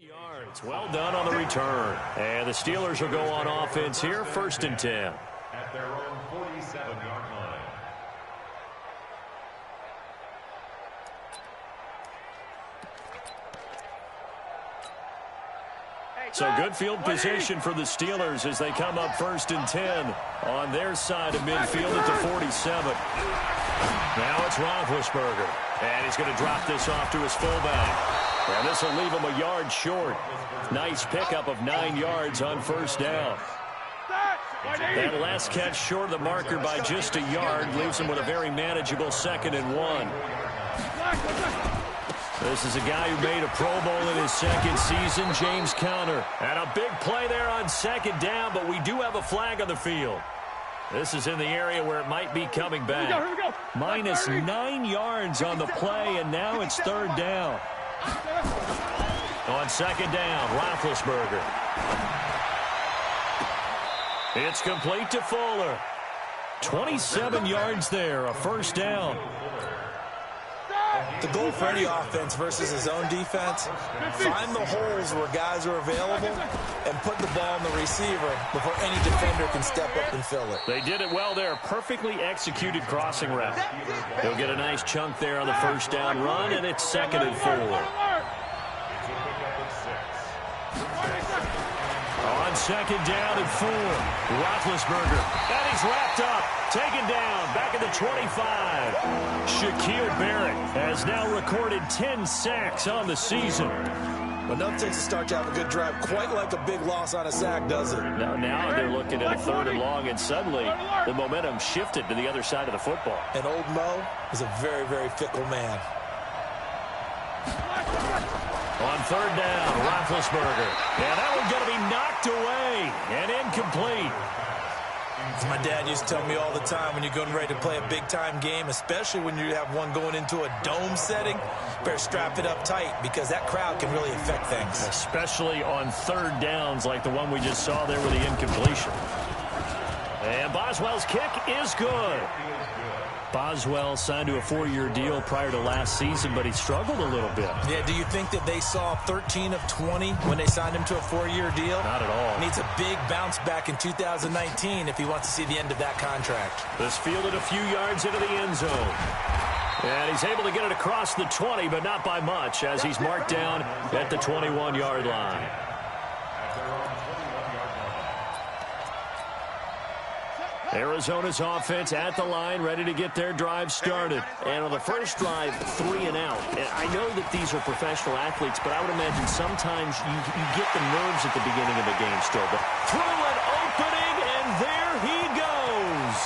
Yards. Well done on the return. And the Steelers will go on offense here, 1st and 10. At their own 47-yard line. So good field position for the Steelers as they come up 1st and 10 on their side of midfield at the 47. Now it's Roethlisberger. And he's going to drop this off to his fullback. And this will leave him a yard short. Nice pickup of 9 yards on 1st down. That last catch short of the marker by just a yard leaves him with a very manageable 2nd and 1. This is a guy who made a Pro Bowl in his 2nd season, James Conner. And a big play there on 2nd down, but we do have a flag on the field. This is in the area where it might be coming back. Here we go. Minus 9 yards on the play, and now it's 3rd down. On 2nd down, Roethlisberger. It's complete to Fuller. 27 yards there, a 1st down. The goal for any offense versus his own defense, find the holes where guys are available and put the ball in the receiver before any defender can step up and fill it. They did it well there. Perfectly executed crossing route. He'll get a nice chunk there on the 1st down run, and it's 2nd and 4. On 2nd down and 4, Roethlisberger. And he's wrapped up. Taken down. Back at the 25. Shaquille Barrett has now recorded 10 sacks on the season. But nothing takes a start to have a good drive quite like a big loss on a sack, does it? Now they're looking at a 3rd and long, and suddenly the momentum shifted to the other side of the football. And old Mo is a very, very fickle man. On 3rd down, Roethlisberger. Yeah, that one's going to be knocked away and incomplete. As my dad used to tell me all the time, when you're getting ready to play a big-time game, especially when you have one going into a dome setting, better strap it up tight because that crowd can really affect things. Especially on 3rd downs like the one we just saw there with the incompletion. And Boswell's kick is good. Boswell signed to a 4-year deal prior to last season, but he struggled a little bit. Yeah, do you think that they saw 13 of 20 when they signed him to a 4-year deal? Not at all. Needs a big bounce back in 2019 if he wants to see the end of that contract. This fielded a few yards into the end zone. And he's able to get it across the 20, but not by much, as he's marked down at the 21-yard line. Arizona's offense at the line, ready to get their drive started. And on the first drive, 3 and out. And I know that these are professional athletes, but I would imagine sometimes you get the nerves at the beginning of the game still. But through an opening, and there he goes.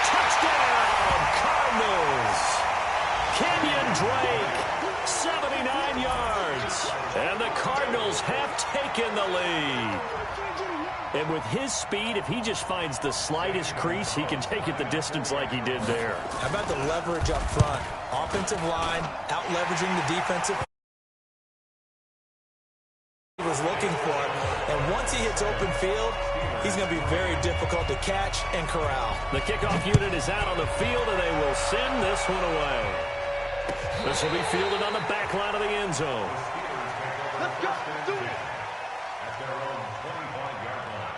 Touchdown, Cardinals. Kenyon Drake, 79 yards. And the Cardinals have taken the lead. And with his speed, if he just finds the slightest crease, he can take it the distance like he did there. How about the leverage up front? Offensive line, out-leveraging the defensive he was looking for. And once he hits open field, he's going to be very difficult to catch and corral. The kickoff unit is out on the field, and they will send this one away. This will be fielded on the back line of the end zone. Let's go. Do it. At their own 25-yard line.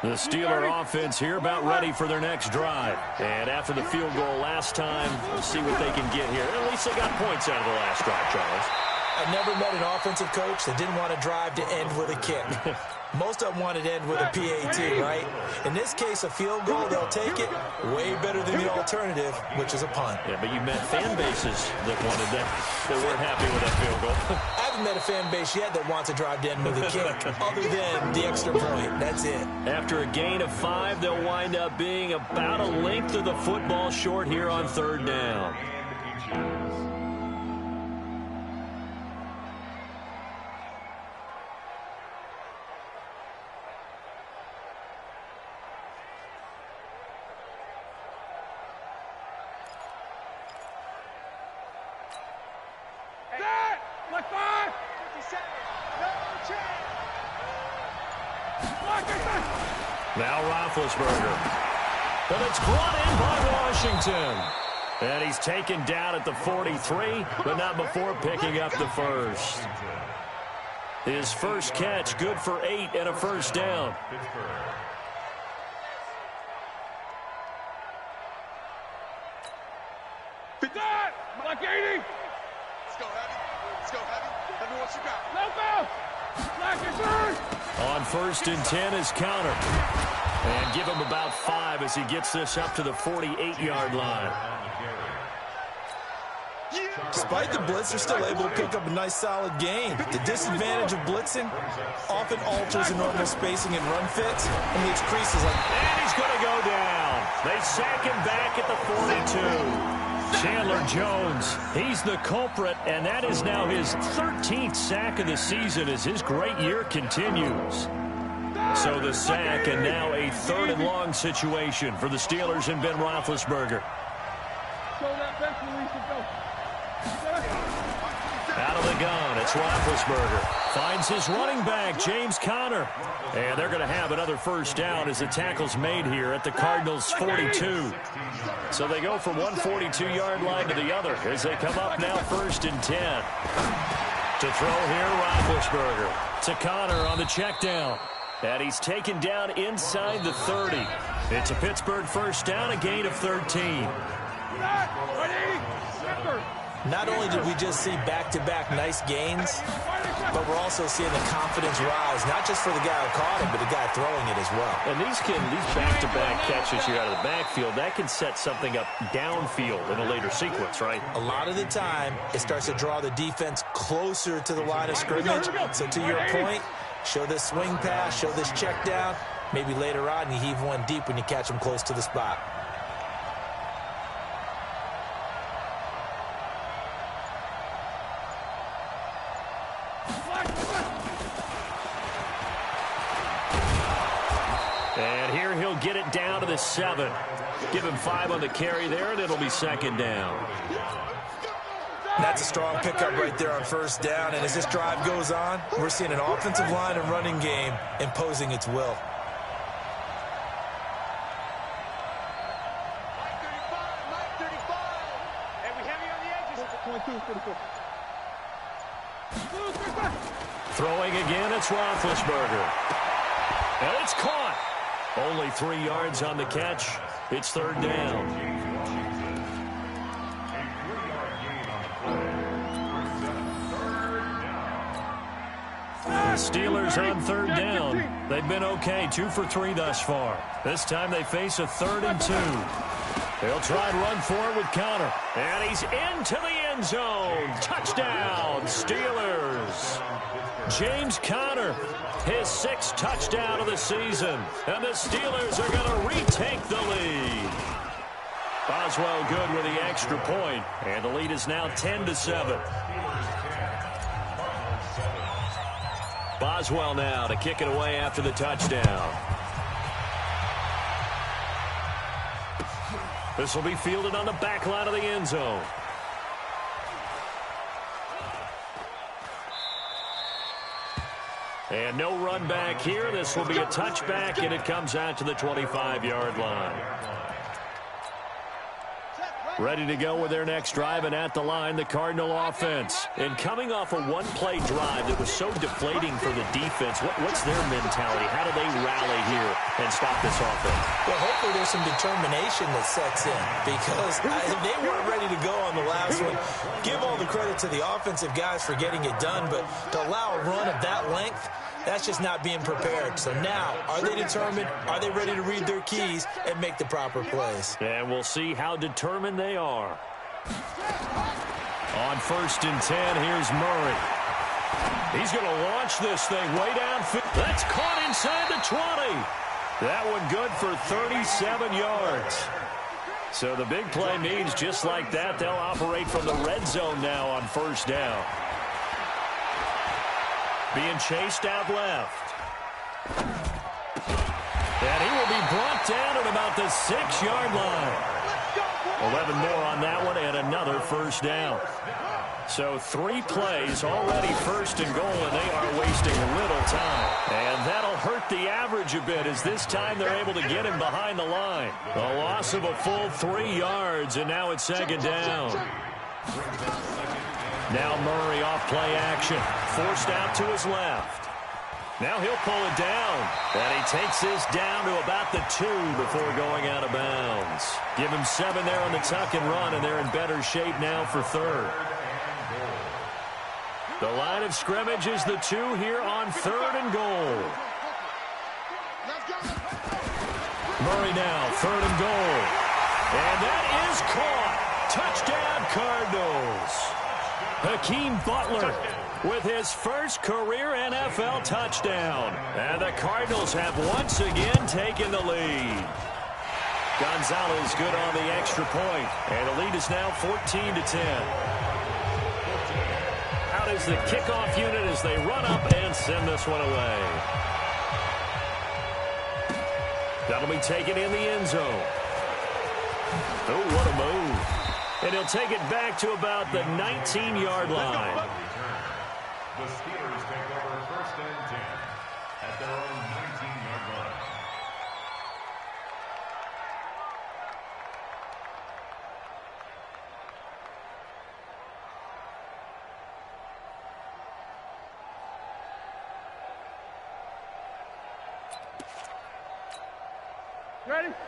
The Steeler offense here about ready for their next drive. And after the field goal last time, we'll see what they can get here. At least they got points out of the last drive, Charles. I never met an offensive coach that didn't want to drive to end with a kick. Most of them wanted to end with a PAT, right? In this case, a field goal, they'll take it way better than the alternative, which is a punt. Yeah, but you met fan bases that wanted that weren't happy with that field goal. I haven't met a fan base yet that wants to drive to end with a kick, other than the extra point. That's it. After a gain of 5, they'll wind up being about a length of the football short here on 3rd down. Now Roethlisberger. But it's brought in by Washington. And he's taken down at the 43, but not before picking up the first. His first catch, good for 8 and a first down. Like 80. Let's go, Heavy. Let's go, Heavy. Heavy, what you got? Left out. Black and third. On 1st and 10 is Connor. And give him about 5 as he gets this up to the 48-yard line. Despite the blitz, they're still able to pick up a nice, solid gain. The disadvantage of blitzing often alters the normal spacing and run fits and leaves creases like... And he's going to go down. They sack him back at the 42. Chandler Jones, he's the culprit, and that is now his 13th sack of the season as his great year continues. So the sack, and now a 3rd and long situation for the Steelers and Ben Roethlisberger. Out of the gun, it's Roethlisberger. Finds his running back, James Conner. And they're going to have another first down as the tackle's made here at the Cardinals' 42. So they go from one 42-yard line to the other as they come up now 1st and 10. To throw here, Roethlisberger. To Conner on the check down. And he's taken down inside the 30. It's a Pittsburgh first down, a gain of 13. Not only did we just see back-to-back nice gains, but we're also seeing the confidence rise, not just for the guy who caught it, but the guy throwing it as well. And these back-to-back catches here out of the backfield, that can set something up downfield in a later sequence, right? A lot of the time, it starts to draw the defense closer to the line of scrimmage. So to your point, show this swing pass, show this check down. Maybe later on, you heave one deep when you catch them close to the spot. And here he'll get it down to the 7. Give him 5 on the carry there, and it'll be 2nd down. That's a strong pickup right there on 1st down. And as this drive goes on, we're seeing an offensive line and running game imposing its will. Throwing again, it's Roethlisberger. And it's caught. Only 3 yards on the catch. It's 3rd down. The Steelers on 3rd down. They've been okay, 2 for 3 thus far. This time they face a 3rd and 2. They'll try and run for it with Conner. And he's into the end zone. Touchdown, Steelers. James Conner, his 6th touchdown of the season. And the Steelers are going to retake the lead. Boswell good with the extra point. And the lead is now 10-7. Boswell now to kick it away after the touchdown. This will be fielded on the back line of the end zone. And no run back here. This will be a touchback, and it comes out to the 25-yard line. Ready to go with their next drive, and at the line, the Cardinal offense. And coming off a one-play drive that was so deflating for the defense, what's their mentality? How do they rally here and stop this offense? Well, hopefully there's some determination that sets in, because they weren't ready to go on the last one. Give all the credit to the offensive guys for getting it done, but to allow a run of that length, that's just not being prepared. So now, are they determined? Are they ready to read their keys and make the proper plays? And we'll see how determined they are. On 1st and 10, here's Murray. He's going to launch this thing way downfield. That's caught inside the 20. That one good for 37 yards. So the big play means just like that, they'll operate from the red zone now on 1st down. Being chased out left. And he will be brought down at about the 6-yard line. 11 more on that one and another 1st down. So 3 plays already first and goal, and they are wasting little time. And that'll hurt the average a bit as this time they're able to get him behind the line. A loss of a full 3 yards, and now it's second down. Now Murray off play action. Forced out to his left. Now he'll pull it down. And he takes this down to about the 2 before going out of bounds. Give him 7 there on the tuck and run, and they're in better shape now for third. The line of scrimmage is the 2 here on third and goal. Murray now, third and goal. And that is caught. Touchdown, Cardinals. Hakeem Butler with his first career NFL touchdown. And the Cardinals have once again taken the lead. Gonzalez good on the extra point. And the lead is now 14-10. Out is the kickoff unit as they run up and send this one away. That'll be taken in the end zone. Oh, what a move. And he'll take it back to about the 19-yard line. The Steelers take over first and 10 at their own 19-yard line.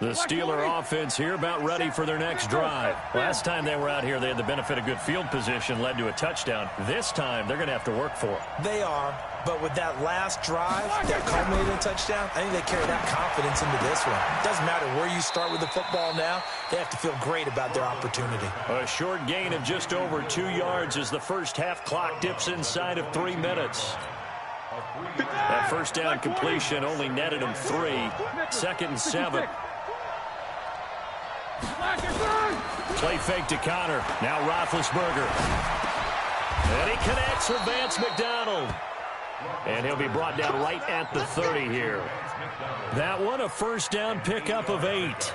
The Steeler offense here about ready for their next drive. Last time they were out here, they had the benefit of good field position, led to a touchdown. This time, they're going to have to work for it. They are, but with that last drive that culminated in a touchdown, I think they carry that confidence into this one. It doesn't matter where you start with the football now. They have to feel great about their opportunity. A short gain of just over 2 yards as the first half clock dips inside of 3 minutes. That first down completion only netted him 3. Second and 7. Play fake to Connor. Now Roethlisberger. And he connects with Vance McDonald. And he'll be brought down right at the 30 here. That one a first down pickup of 8.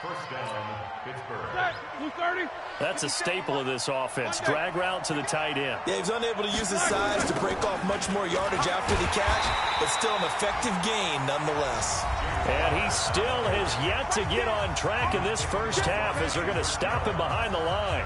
First down, Pittsburgh. That's a staple of this offense. Drag route to the tight end. Yeah, he's unable to use his size to break off much more yardage after the catch, but still an effective gain nonetheless. And he still has yet to get on track in this first half as they're going to stop him behind the line.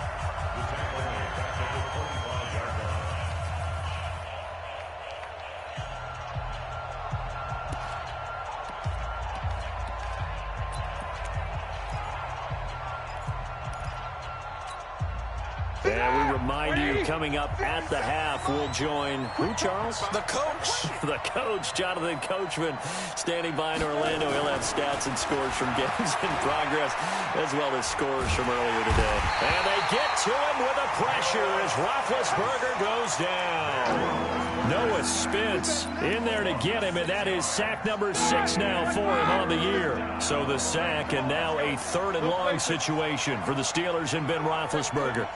And we remind you, coming up at the half, we'll join who, Charles? The coach. The coach, Jonathan Coachman, standing by in Orlando. He'll have stats and scores from games in progress, as well as scores from earlier today. And they get to him with a pressure as Roethlisberger goes down. Noah Spence in there to get him, and that is sack number 6 now for him on the year. So the sack, and now a third and long situation for the Steelers and Ben Roethlisberger.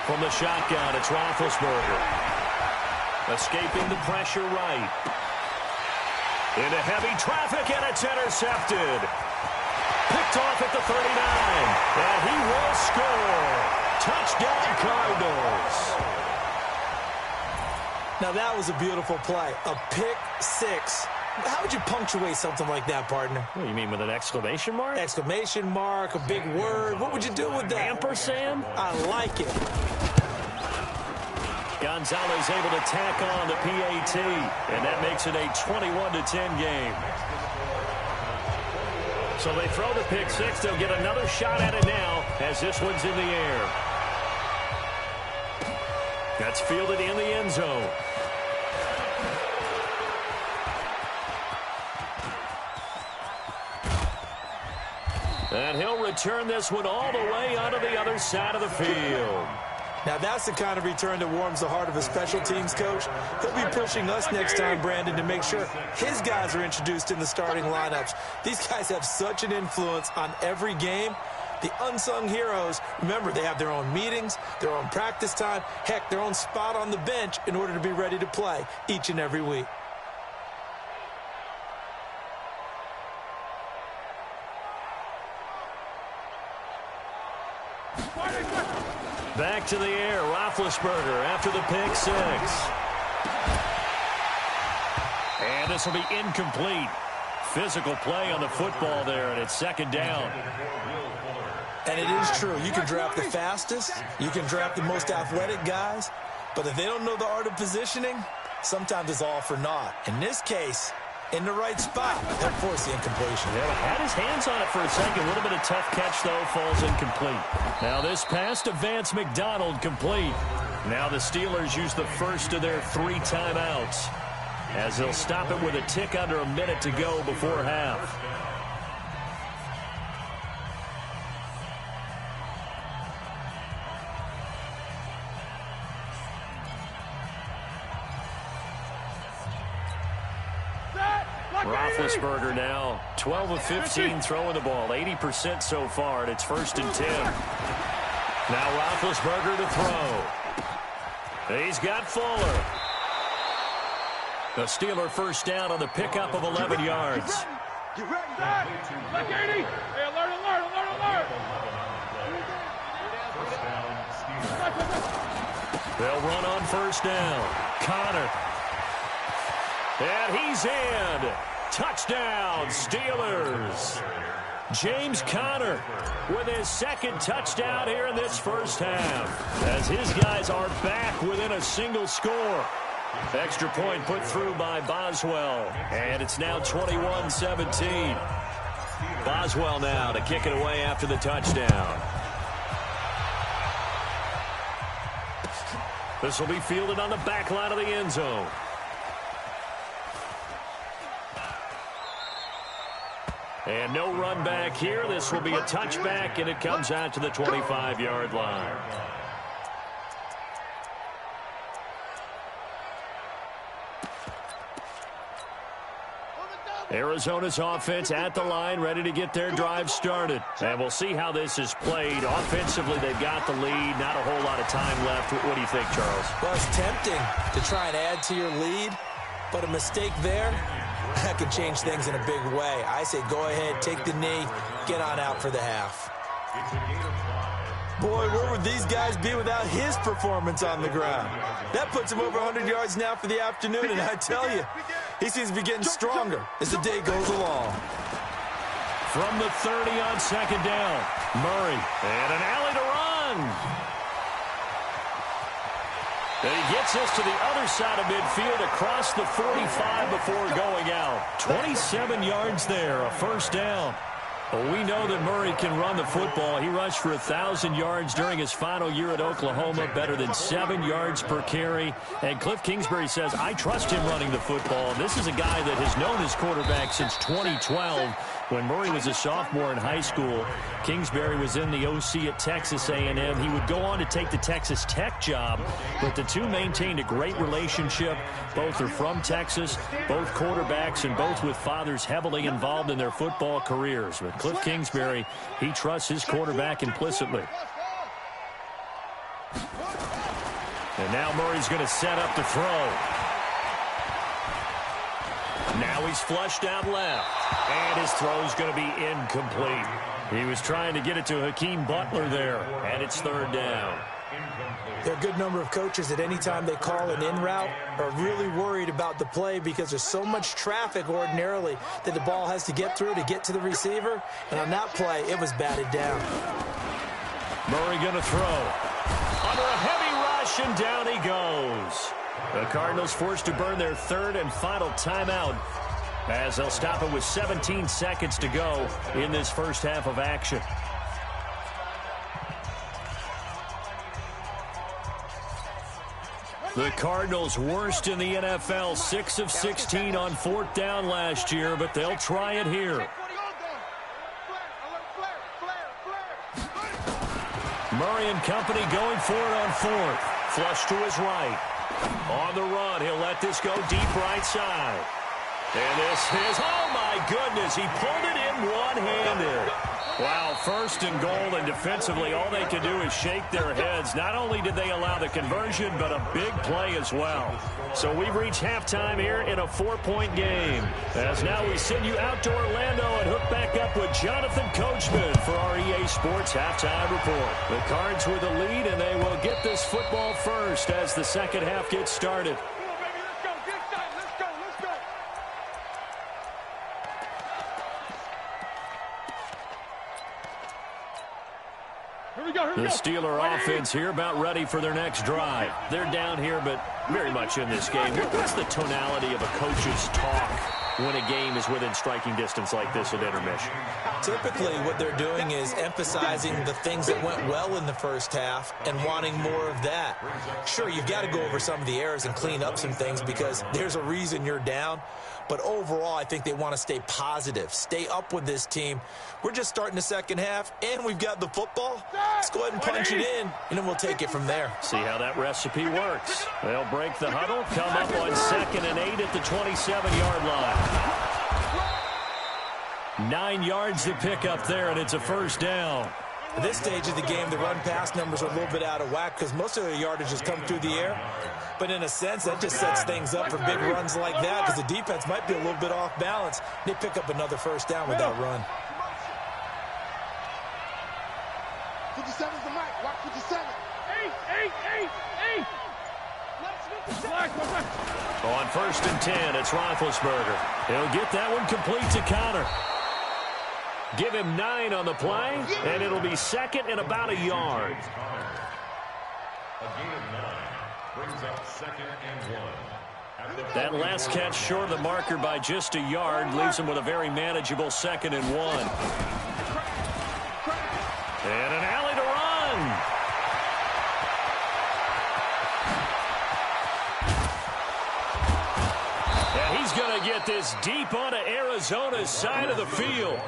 From the shotgun, it's Roethlisberger. Escaping the pressure right. Into heavy traffic, and it's intercepted. Picked off at the 39, and he will score. Touchdown, Cardinals. Now, that was a beautiful play. A pick 6. How would you punctuate something like that, partner? What do you mean, with an exclamation mark? Exclamation mark, a big word. What would you do with that? Ampersand? I like it. Gonzalez able to tack on the PAT, and that makes it a 21-10 game. So they throw the pick 6. They'll get another shot at it now as this one's in the air. That's fielded in the end zone. And he'll return this one all the way onto the other side of the field. Now, that's the kind of return that warms the heart of a special teams coach. He'll be pushing us next time, Brandon, to make sure his guys are introduced in the starting lineups. These guys have such an influence on every game. The unsung heroes, remember, they have their own meetings, their own practice time, heck, their own spot on the bench in order to be ready to play each and every week. Back to the air, Roethlisberger after the pick six. And this will be incomplete. Physical play on the football there, and it's second down. And it is true. You can draft the fastest. You can draft the most athletic guys. But if they don't know the art of positioning, sometimes it's all for naught. In this case, in the right spot, they'll force the incompletion. Yeah, had his hands on it for a second. A little bit of tough catch, though, falls incomplete. Now this pass to Vance McDonald complete. Now the Steelers use the first of their 3 timeouts, as they'll stop it with a tick under a minute to go before half. Roethlisberger now 12 of 15 throwing the ball, 80% so far, and it's first and 10. Now Roethlisberger to throw. He's got Fuller. The Steeler first down on the pickup of 11 yards. Get ready. Look, 80. Hey, alert. They'll run on first down. Connor. And he's in. Touchdown, Steelers. James Conner with his second touchdown here in this first half, as his guys are back within a single score. Extra point put through by Boswell, and it's now 21-17. Boswell now to kick it away after the touchdown. This will be fielded on the back line of the end zone. And no run back here. This will be a touchback, and it comes out to the 25-yard line. Arizona's offense at the line, ready to get their drive started. And we'll see how this is played. Offensively, they've got the lead. Not a whole lot of time left. What do you think, Charles? Well, it's tempting to try and add to your lead, but a mistake there, that could change things in a big way. I say go ahead, take the knee, get on out for the half. Boy, where would these guys be without his performance on the ground? That puts him over 100 yards now for the afternoon, and I tell you, he seems to be getting stronger as the day goes along. From the 30 on second down, Murray, and an alley to run. And he gets us to the other side of midfield across the 45 before going out. 27 yards there, a first down. Well, we know that Murray can run the football. He rushed for 1,000 yards during his final year at Oklahoma, better than 7 yards per carry. And Cliff Kingsbury says, I trust him running the football. This is a guy that has known his quarterback since 2012. When Murray was a sophomore in high school, Kingsbury was in the OC at Texas A&M. He would go on to take the Texas Tech job, but the two maintained a great relationship. Both are from Texas, both quarterbacks, and both with fathers heavily involved in their football careers. But Cliff Kingsbury, he trusts his quarterback implicitly. And now Murray's going to set up to throw. Now he's flushed out left, and his throw's going to be incomplete. He was trying to get it to Hakeem Butler there, and it's third down. There are a good number of coaches that any time they call an in route are really worried about the play because there's so much traffic ordinarily that the ball has to get through to get to the receiver. And on that play, it was batted down. Murray going to throw. Under a heavy rush, and down he goes. The Cardinals forced to burn their third and final timeout as they'll stop it with 17 seconds to go in this first half of action. The Cardinals worst in the NFL, 6 of 16 on fourth down last year, but they'll try it here. Murray and company going for it on fourth. Flush to his right. On the run, he'll let this go deep right side. And this is, oh my goodness, he pulled it in one-handed. Wow, first and goal, and defensively, all they can do is shake their heads. Not only did they allow the conversion, but a big play as well. So we've reached halftime here in a 4-point game. As now we send you out to Orlando and hook back up with Jonathan Coachman for our EA Sports Halftime Report. The Cards with the lead, and they will get this football first as the second half gets started. The Steeler offense here about ready for their next drive. They're down here, but very much in this game. What's the tonality of a coach's talk when a game is within striking distance like this at intermission? Typically, what they're doing is emphasizing the things that went well in the first half and wanting more of that. Sure, you've got to go over some of the errors and clean up some things because there's a reason you're down. But overall, I think they want to stay positive, stay up with this team. We're just starting the second half, and we've got the football. Let's go ahead and punch it in, and then we'll take it from there. See how that recipe works. They'll break the huddle, come up on 2nd and 8 at the 27-yard line. 9 yards to pick up there, and it's a first down. At this stage of the game, the run-pass numbers are a little bit out of whack because most of the yardage has come through the air. But in a sense, that just sets things up for big runs like that because the defense might be a little bit off balance. They pick up another first down with that run. 57's the mic. Watch 57. 8. On 1st and 10, it's Roethlisberger. He'll get that one complete to Connor. Give him 9 on the play, and it'll be 2nd and about a yard. A gain of 9 brings up 2nd and 1. That last catch short of the marker by just a yard leaves him with a very manageable 2nd and 1. And an alley to run. And he's going to get this deep onto Arizona's side of the field.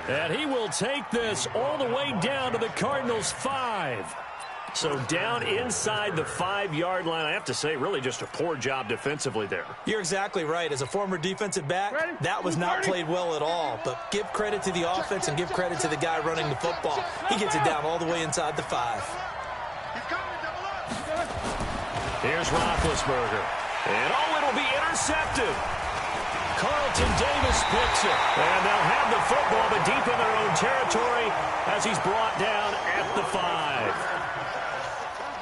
And he will take this all the way down to the Cardinals' 5. So down inside the 5-yard line. I have to say, really just a poor job defensively there. You're exactly right. As a former defensive back, that was not played well at all. But give credit to the offense and give credit to the guy running the football. He gets it down all the way inside the 5. Here's Roethlisberger. And it'll be intercepted. Carlton Davis picks it. And they'll have the football, but deep in their own territory as he's brought down at the 5.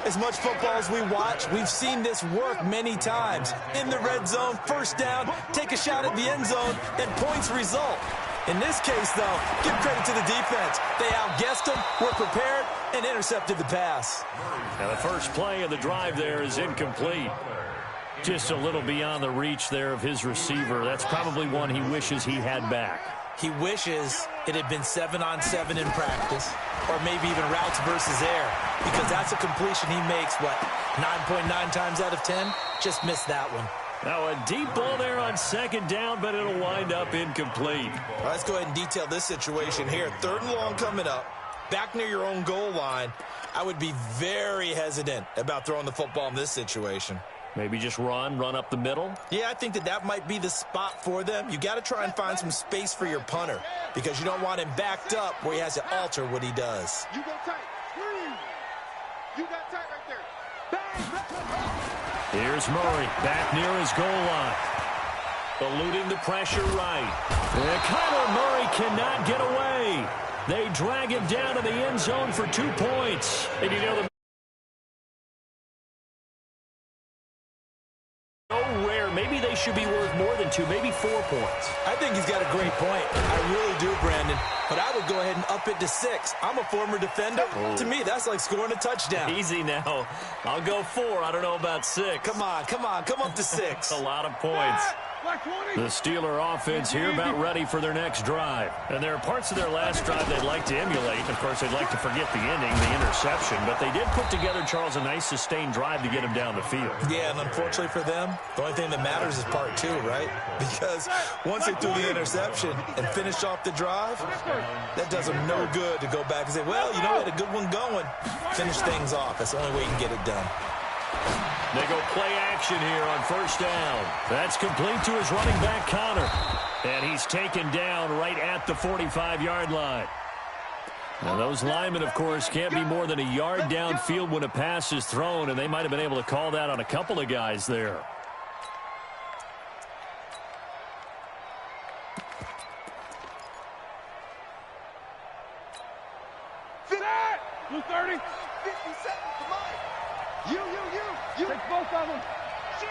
As much football as we watch, we've seen this work many times. In the red zone, first down, take a shot at the end zone, and points result. In this case, though, give credit to the defense. They outguessed them, were prepared, and intercepted the pass. Now the first play of the drive there is incomplete. Just a little beyond the reach there of his receiver. That's probably one he wishes he had back. He wishes it had been 7-on-7 in practice, or maybe even routes versus air, because that's a completion he makes, 9.9 times out of 10? Just missed that one. Now a deep ball there on 2nd down, but it'll wind up incomplete. Well, let's go ahead and detail this situation here. 3rd and long coming up, back near your own goal line. I would be very hesitant about throwing the football in this situation. Maybe just run up the middle? Yeah, I think that might be the spot for them. You got to try and find some space for your punter because you don't want him backed up where he has to alter what he does. You go tight. You got tight right there. Bang. Here's Murray back near his goal line. Eluding the pressure right. And Kyler Murray cannot get away. They drag him down to the end zone for 2 points. And you know the maybe they should be worth more than 2, maybe 4 points. I think he's got a great point. I really do, Brandon. But I would go ahead and up it to 6. I'm a former defender. Oh. To me, that's like scoring a touchdown. Easy now. I'll go 4. I don't know about 6. Come on. Come up to 6. A lot of points. The Steeler offense here about ready for their next drive. And there are parts of their last drive they'd like to emulate. Of course, they'd like to forget the ending, the interception. But they did put together, Charles, a nice sustained drive to get him down the field. Yeah, and unfortunately for them, the only thing that matters is part 2, right? Because once they threw the interception and finished off the drive, that does them no good to go back and say, well, you know, we had a good one going. Finish things off. That's the only way you can get it done. They go play action here on 1st down. That's complete to his running back, Connor. And he's taken down right at the 45-yard line. And those linemen, of course, can't be more than a yard downfield when a pass is thrown, and they might have been able to call that on a couple of guys there. Sit out! Blue 30. 50 seconds, come on. You. Take both of them. Shoot.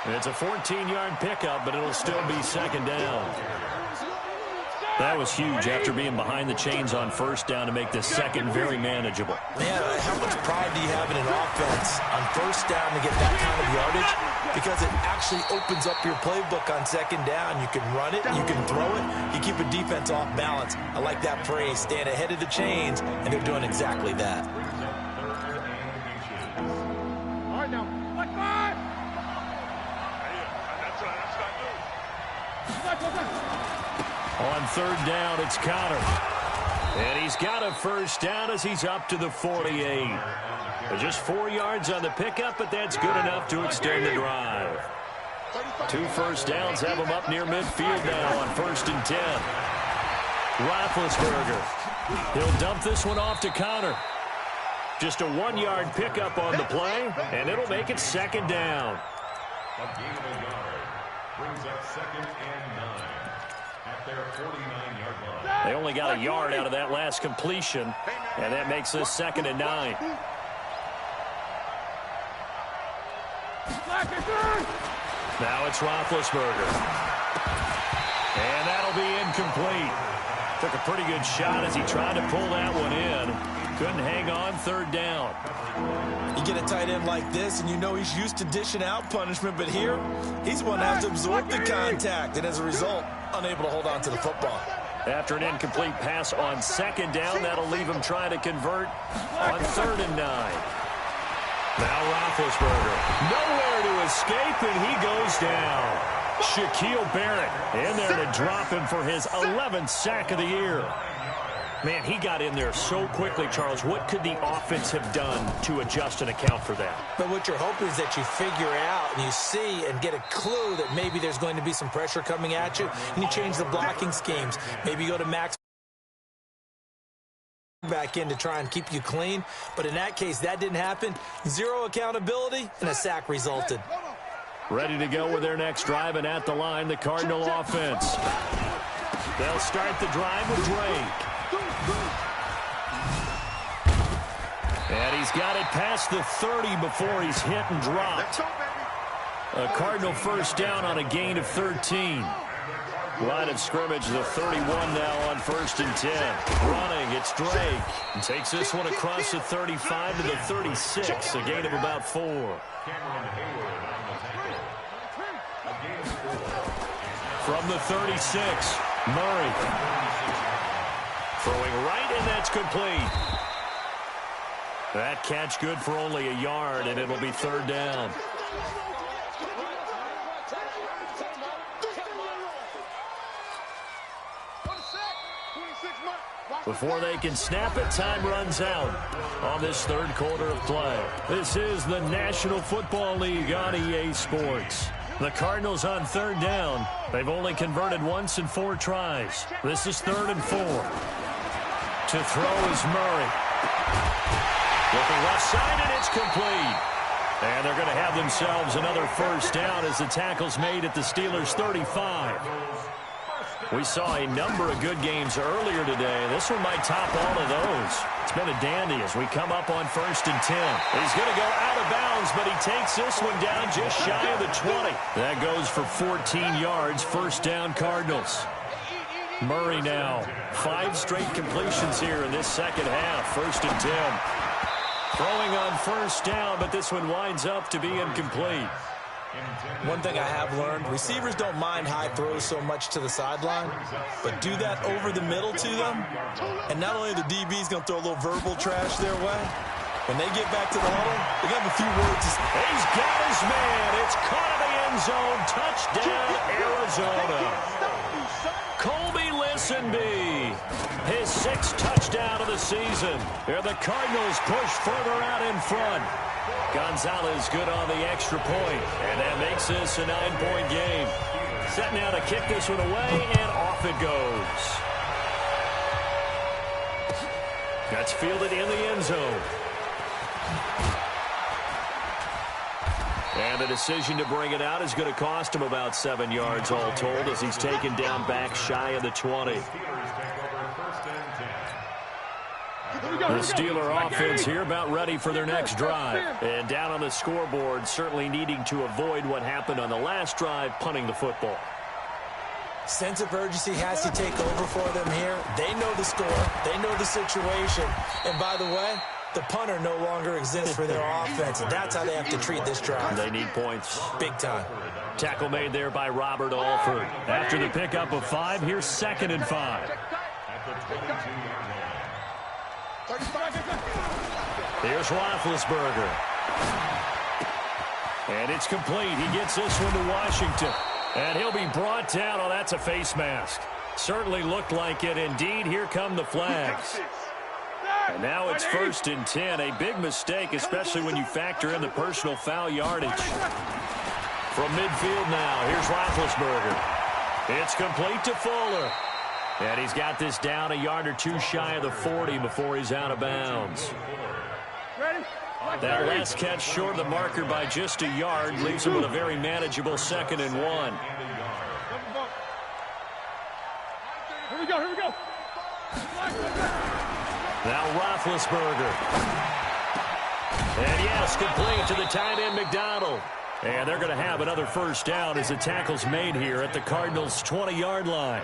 It's a 14-yard pickup, but it'll still be second down. That was huge after being behind the chains on first down to make this second very manageable. Man, how much pride do you have in an offense on first down to get that kind of yardage? Because it actually opens up your playbook on second down. You can run it, you can throw it, you keep a defense off balance. I like that phrase, stand ahead of the chains, and they're doing exactly that. All right, now, like 5. On third down, it's Connor. And he's got a first down as he's up to the 48. Just 4 yards on the pickup, but that's good enough to extend the drive. 2 first downs have him up near midfield now on 1st and 10. Roethlisberger. He'll dump this one off to Connor. Just a 1-yard pickup on the play, and it'll make it second down. A gain of a yard brings up 2nd and 9 at their 49-yard line. They only got a yard out of that last completion, and that makes this 2nd and 9. Now it's Roethlisberger. And that'll be incomplete. Took a pretty good shot as he tried to pull that one in. Couldn't hang on, third down. You get a tight end like this, and you know he's used to dishing out punishment, but here, he's one that has to absorb the contact, and as a result, unable to hold on to the football. After an incomplete pass on second down, that'll leave him trying to convert on 3rd and 9. Now Roethlisberger. Nowhere to escape, and he goes down. Shaquille Barrett in there to drop him for his 11th sack of the year. Man, he got in there so quickly, Charles. What could the offense have done to adjust and account for that? But what you're hoping is that you figure out and you see and get a clue that maybe there's going to be some pressure coming at you, and you change the blocking schemes. Maybe you go to max back in to try and keep you clean. But in that case, that didn't happen. 0 accountability, and a sack resulted. Ready to go with their next drive, and at the line, the Cardinal offense. They'll start the drive with Drake. And he's got it past the 30 before he's hit and dropped. A Cardinal first down on a gain of 13. Line of scrimmage, the 31 now on 1st and 10. Running, it's Drake. And takes this one across the 35 to the 36, a gain of about 4. From the 36, Murray. Throwing right, and that's complete. That catch good for only a yard, and it'll be 3rd down. Before they can snap it, time runs out on this 3rd quarter of play. This is the National Football League on EA Sports. The Cardinals on 3rd down. They've only converted once in 4 tries. This is 3rd and 4. To throw is Murray. Looking left side, and it's complete. And they're going to have themselves another first down as the tackle's made at the Steelers' 35. We saw a number of good games earlier today. This one might top all of those. It's been a dandy as we come up on 1st and 10. He's going to go out of bounds, but he takes this one down just shy of the 20. That goes for 14 yards, first down Cardinals. Murray now. 5 straight completions here in this second half, 1st and 10. Throwing on first down, but this one winds up to be incomplete. One thing I have learned, receivers don't mind high throws so much to the sideline, but do that over the middle to them, and not only the DB's going to throw a little verbal trash their way, when they get back to the huddle, they got a few words. He's got his man. It's caught in the end zone. Touchdown, Arizona. Colby Listenbee, his 6th touchdown of the season. Here the Cardinals push further out in front. Gonzalez good on the extra point, and that makes this a 9-point game. Set now to kick this one away, and off it goes. That's fielded in the end zone. And the decision to bring it out is going to cost him about 7 yards all told as he's taken down back shy of the 20. The Steeler offense here about ready for their next drive. And down on the scoreboard, certainly needing to avoid what happened on the last drive, punting the football. Sense of urgency has to take over for them here. They know the score. They know the situation. And by the way, the punter no longer exists for their offense. And that's how they have to treat this drive. They need points. Big time. Tackle made there by Robert Alford. After the pickup of 5, here's 2nd and 5. Here's Roethlisberger. And it's complete. He gets this one to Washington. And he'll be brought down. Oh, that's a face mask. Certainly looked like it. Indeed, here come the flags. And now it's 1st and 10. A big mistake, especially when you factor in the personal foul yardage. From midfield now, here's Roethlisberger. It's complete to Fuller. And he's got this down a yard or 2 shy of the 40 before he's out of bounds. That last catch short of the marker by just a yard leaves him with a very manageable 2nd and 1. Here we go, here we go. Now Roethlisberger. And yes, complete to the tight end McDonald. And they're going to have another first down as the tackle's made here at the Cardinals' 20-yard line.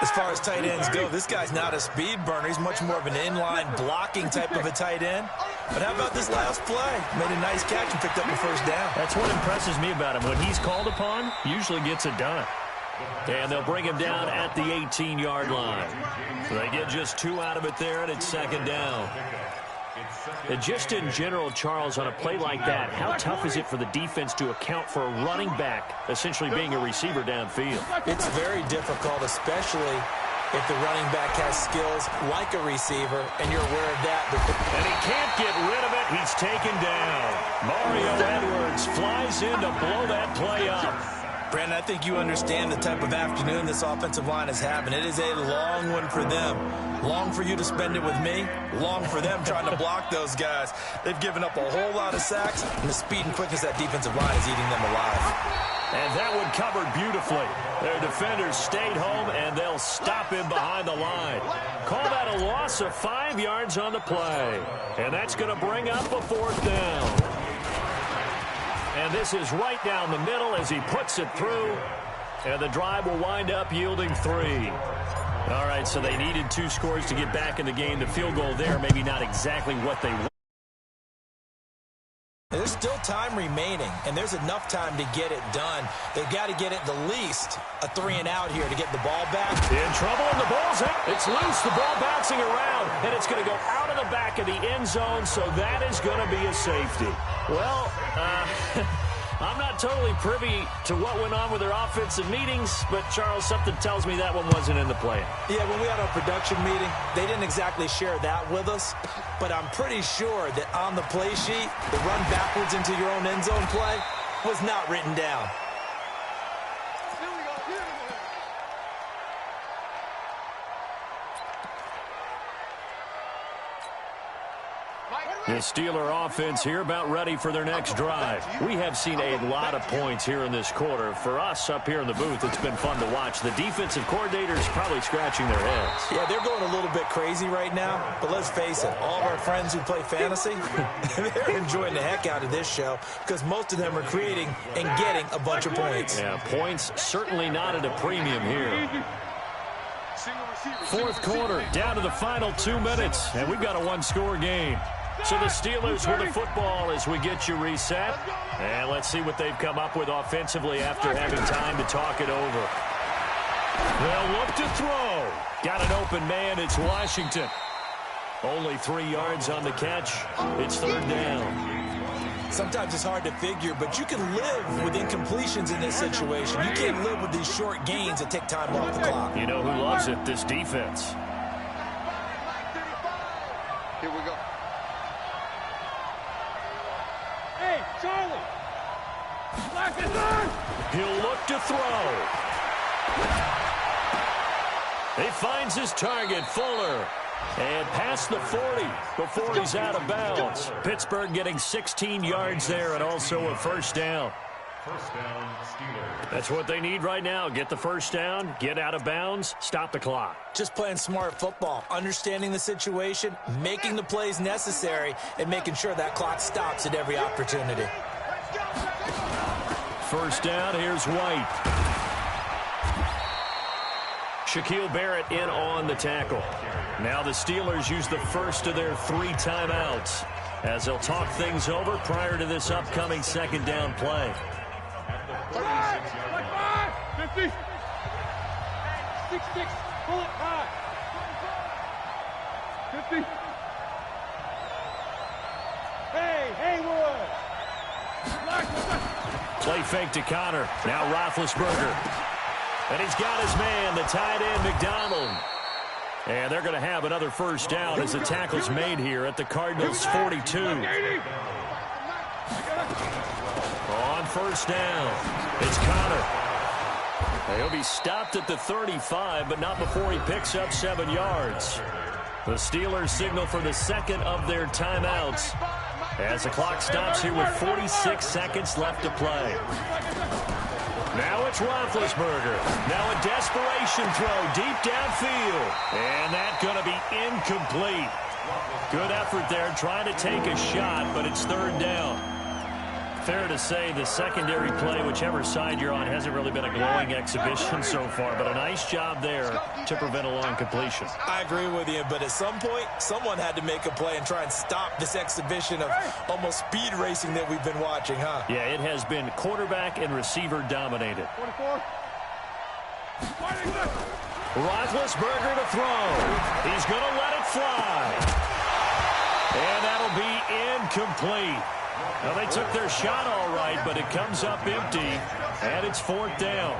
As far as tight ends go, this guy's not a speed burner. He's much more of an inline blocking type of a tight end. But how about this last play? Made a nice catch and picked up a first down. That's what impresses me about him. When he's called upon, usually gets it done. And they'll bring him down at the 18-yard line. So they get just 2 out of it there, and it's 2nd down. And just in general, Charles, on a play like that, how tough is it for the defense to account for a running back essentially being a receiver downfield? It's very difficult, especially if the running back has skills like a receiver, and you're aware of that. And he can't get rid of it. He's taken down. Mario Edwards flies in to blow that play up. Brandon, I think you understand the type of afternoon this offensive line is having. It is a long one for them. Long for you to spend it with me. Long for them trying to block those guys. They've given up a whole lot of sacks, and the speed and quickness of that defensive line is eating them alive. And that one covered beautifully. Their defenders stayed home, and they'll stop him behind the line. Call that a loss of 5 yards on the play. And that's going to bring up a 4th down. And this is right down the middle as he puts it through. And the drive will wind up yielding 3. All right, so they needed 2 scores to get back in the game. The field goal there, maybe not exactly what they want. There's still time remaining, and there's enough time to get it done. They've got to get at the least a 3-and-out here to get the ball back. In trouble, and the ball's in. It's loose. The ball bouncing around, and it's going to go out of the back of the end zone, so that is going to be a safety. Well, I'm not totally privy to what went on with their offensive meetings, but, Charles, something tells me that one wasn't in the plan. Yeah, when we had our production meeting, they didn't exactly share that with us, but I'm pretty sure that on the play sheet, the run backwards into your own end zone play was not written down. The Steeler offense here about ready for their next drive. We have seen a lot of points here in this quarter. For us up here in the booth, it's been fun to watch. The defensive coordinators probably scratching their heads. Yeah, they're going a little bit crazy right now, but let's face it, all of our friends who play fantasy, they're enjoying the heck out of this show because most of them are creating and getting a bunch of points. Yeah, points certainly not at a premium here. 4th quarter, down to the final 2 minutes, and we've got a 1-score game. So the Steelers with the football as we get you reset. And let's see what they've come up with offensively after having time to talk it over. They'll look to throw. Got an open man. It's Washington. Only 3 yards on the catch. It's 3rd down. Sometimes it's hard to figure, but you can live with incompletions in this situation. You can't live with these short gains that take time off the clock. You know who loves it? This defense. Here we go. Hey, Charlie! Black is on! He'll look to throw. He finds his target, Fuller. And past the 40 before he's out of bounds. Pittsburgh getting 16 yards there and also a first down. First down, Steelers. That's what they need right now. Get the first down, get out of bounds, stop the clock. Just playing smart football, understanding the situation, making the plays necessary, and making sure that clock stops at every opportunity. First down, here's White. Shaquille Barrett in on the tackle. Now the Steelers use the first of their 3 timeouts as they'll talk things over prior to this upcoming second down play. 50. 6-6. Pull it high. 50. Hey, Haywood. Play fake to Connor. Now Roethlisberger. And he's got his man, the tight end, McDonald. And they're going to have another first down as the tackle's made here at the Cardinals' 42. On first down, it's Connor. He'll be stopped at the 35, but not before he picks up 7 yards. The Steelers signal for the second of their timeouts as the clock stops here with 46 seconds left to play. Now it's Roethlisberger. Now a desperation throw deep downfield. And that's going to be incomplete. Good effort there trying to take a shot, but it's third down. Fair to say the secondary play, whichever side you're on, hasn't really been a glowing exhibition so far, but a nice job there to prevent a long completion. I agree with you, but at some point, someone had to make a play and try and stop this exhibition of almost speed racing that we've been watching, huh? Yeah, it has been quarterback and receiver dominated. 44. Roethlisberger to throw. He's going to let it fly. And that'll be incomplete. Well, they took their shot all right, but it comes up empty, and it's fourth down.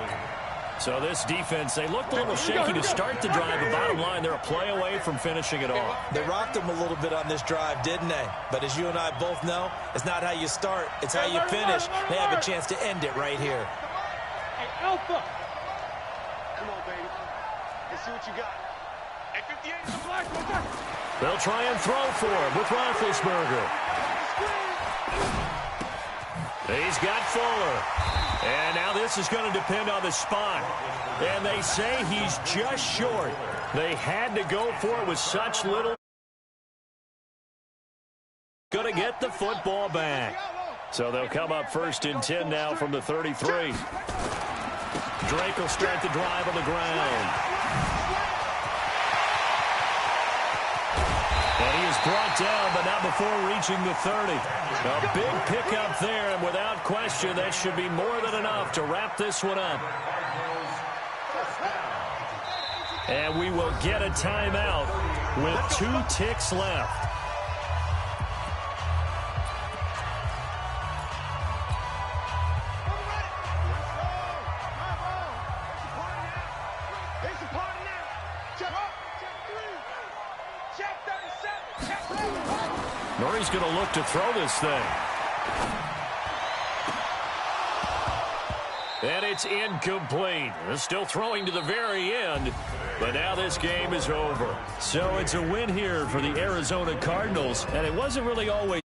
So this defense, they looked a little shaky to start the drive, but bottom line, they're a play away from finishing it off. They rocked them a little bit on this drive, didn't they? But as you and I both know, it's not how you start, it's how you finish. They have a chance to end it right here. Hey, Alpha. Come on, baby. Let's see what you got. Hey, 58 is the black one. They'll try and throw for him with Roethlisberger. He's got Fuller. And now this is going to depend on the spot. And they say he's just short. They had to go for it with such little. Going to get the football back. So they'll come up first and 10 now from the 33. Drake will start the drive on the ground. And he is brought down, but not before reaching the 30. A big pickup there, and without question, that should be more than enough to wrap this one up. And we will get a timeout with 2 ticks left. Murray's going to look to throw this thing. And it's incomplete. They're still throwing to the very end, but now this game is over. So it's a win here for the Arizona Cardinals, and it wasn't really always